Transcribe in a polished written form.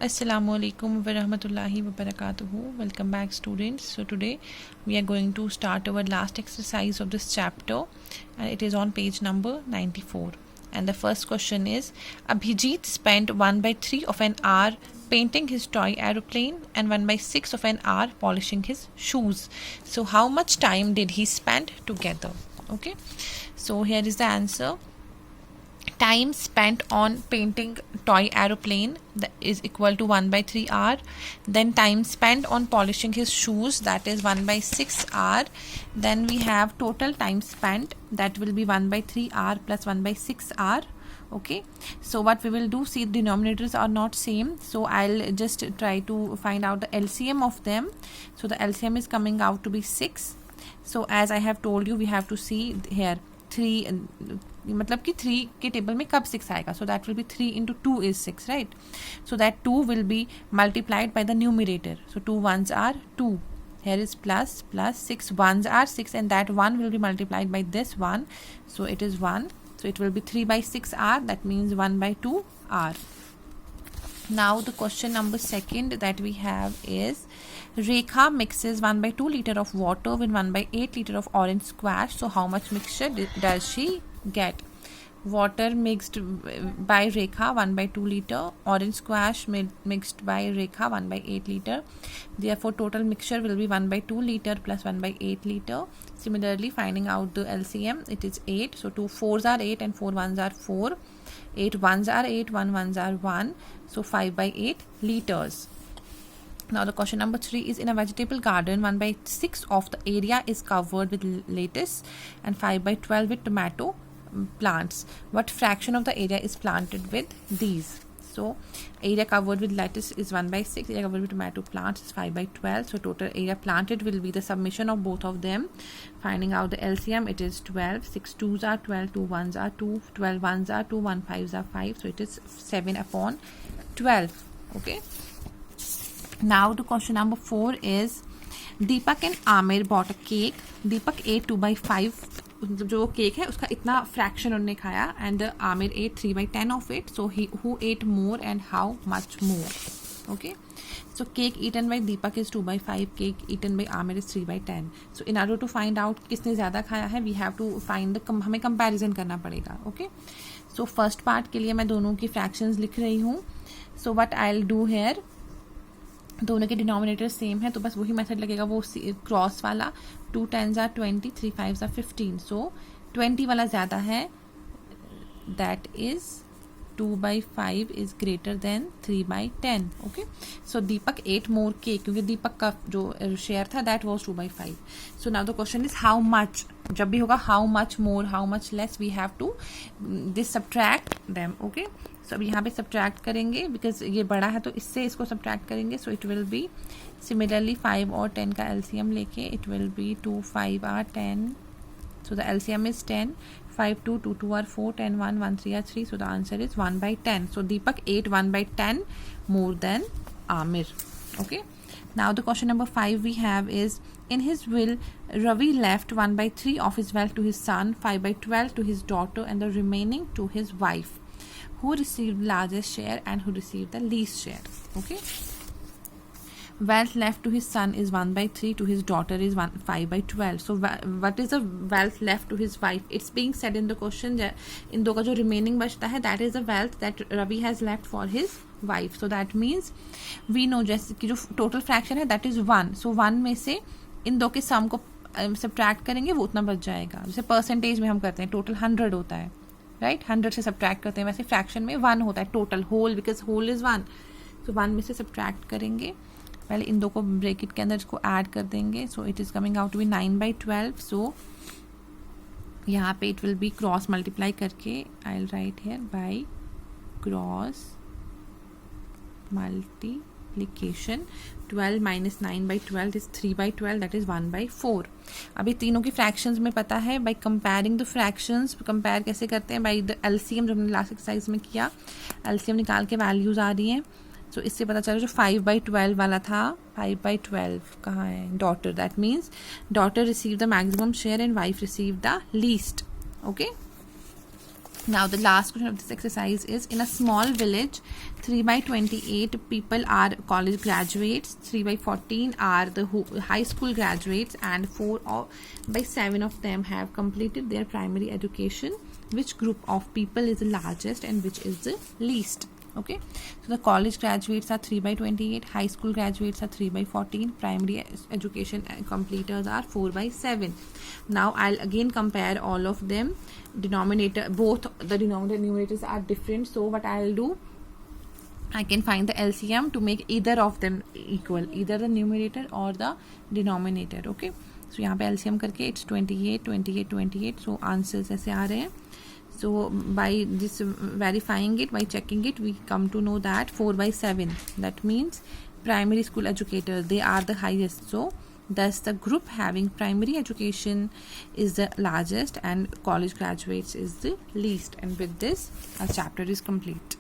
Assalamualaikum warahmatullahi wabarakatuh. Welcome back, students. So today we are going to start our last exercise of this chapter, and it is on page number 94. And the first question is: Abhijit spent 1/3 of an hour painting his toy aeroplane and 1/6 of an hour polishing his shoes. So how much time did he spend together? Okay. So here is the answer. Time spent on painting toy aeroplane is equal to 1/3 hour. Then time spent on polishing his shoes, that is 1/6 hour. Then we have total time spent, that will be 1/3 hour plus 1/6 hour. Okay, so what we will do, see, denominators are not same, so I'll just try to find out the LCM of them. So the LCM is coming out to be 6. So as I have told you, we have to see here 3, मतलब कि 3 के table में कब 6 आएगा. So that will be 3 into 2 is 6, right. So that 2 will be multiplied by the numerator. So 2 ones are 2. Here is plus 6 ones are 6, and that 1 will be multiplied by this 1. So it is 1. So it will be 3/6 hour. That means 1/2 hour. Now the question number 2 that we have is: Rekha mixes 1/2 liter of water with 1/8 liter of orange squash. So how much mixture does she get? Water mixed by Rekha 1/2 liter, orange squash mixed by Rekha 1/8 liter. Therefore total mixture will be 1/2 liter plus 1/8 liter. Similarly, finding out the LCM, it is 8. So 2 4s are 8 and 4 1s are 4. 8 1s are 8, 1 1s are 1. So 5/8 liters. Now the question number 3 is: in a vegetable garden, 1/6 of the area is covered with lettuce and 5/12 with tomato plants. What fraction of the area is planted with these? So area covered with lettuce is 1/6, area covered with tomato plants is 5/12. So total area planted will be the summation of both of them. Finding out the LCM, it is 12. 6 2s are 12, 2 1s are 2, 12 1s are 2, 1 5s are 5. So it is 7/12. Okay. Now the question number 4 is: Deepak and Amir bought a cake. Deepak ate 2/5. जो cake है उसका इतना fraction उन्होंने खाया, and Aamir ate 3/10 of it. So who ate more and how much more? Okay, so cake eaten by Deepak is 2/5, cake eaten by Aamir is 3/10. So in order to find out किसने ज़्यादा खाया है, वी हैव टू फाइंड हमें comparison करना पड़ेगा. Okay, so first part के लिए मैं दोनों की फ्रैक्शंस लिख रही हूँ. So what I will do here, दोनों के डिनोमिनेटर सेम है तो बस वही मेथड लगेगा, वो क्रॉस वाला. 2 10s are 20, 3 5s are 15. सो 20 वाला ज़्यादा है, that is 2/5 is greater than 3/10. Okay, so Deepak 8 more cake, क्योंकि दीपक का जो शेयर था that was 2/5. So now the question is how much. जब भी होगा how much more, how much less, we have to this subtract them. Okay, so अब यहाँ पे सब्ट्रैक्ट करेंगे, बिकॉज ये बड़ा है तो इससे इसको सब्ट्रैक्ट करेंगे. So it will B similarly 5 और 10 का एलसीएम लेके it will B 2 5 are 10. So the LCM is 10. 5 2 2 2 are 4, 10 1 1 3 are 3. So the answer is 1/10. So Deepak ate 1/10 more than Amir. Okay. Now the question number 5 we have is: in his will, Ravi left 1/3 of his wealth to his son, 5/12 to his daughter, and the remaining to his wife. Who received largest share and who received the least share? Okay. Wealth left to his son is 1/3, to his daughter is 5/12. So what is the wealth left to his wife? It's being said in the question, इन दो का जो remaining बचता है, that is the wealth that Ravi has left for his wife. So that means we know जैसे कि जो total fraction है that is 1. So 1 में से इन दो के sum को subtract करेंगे, वो उतना बच जाएगा. जैसे percentage में हम करते हैं, total 100 होता है, राइट. 100 से subtract करते हैं, वैसे fraction में 1 होता है total, whole, because whole is 1. So 1 में से subtract करेंगे, पहले इन दो को ब्रैकेट के अंदर इसको ऐड कर देंगे. So it is coming out to be 9/12. So यहाँ पे it will be cross multiply करके, I will write here by cross multiplication. 12 minus 9/12 is 3/12, that is 1/4. अभी तीनों की फ्रैक्शंस में पता है. By comparing the fractions, compare कैसे करते हैं, बाय द एलसीएम, जो हमने लास्ट एक्सरसाइज में किया, एलसीएम निकाल के वैल्यूज आ रही हैं. सो इससे पता चला जो 5/12 वाला था, 5/12 कहाँ है, daughter, that means daughter receive the maximum share and wife receive the least. Okay, Now the last question of this exercise is, in a small village 3 by 28 people are college graduates, 3 by 14 are the high school graduates, and 4 by 7 of them have completed their primary education. Which group of people is the largest and which is the least? Okay, so the college graduates are 3 by 28, high school graduates are 3 by 14, primary education completers are 4 by 7. Now I'll again compare all of them. Denominator, both the denominator and numerators are different, so what I'll do, I can find the LCM to make either of them equal, either the numerator or the denominator. Okay, so यहाँ पे LCM करके it's 28, 28, 28. So answers ऐसे आ रहे हैं. So by this verifying it, by checking it, we come to know that 4 by 7. That means primary school educators, they are the highest. So thus the group having primary education is the largest and college graduates is the least. And with this, our chapter is complete.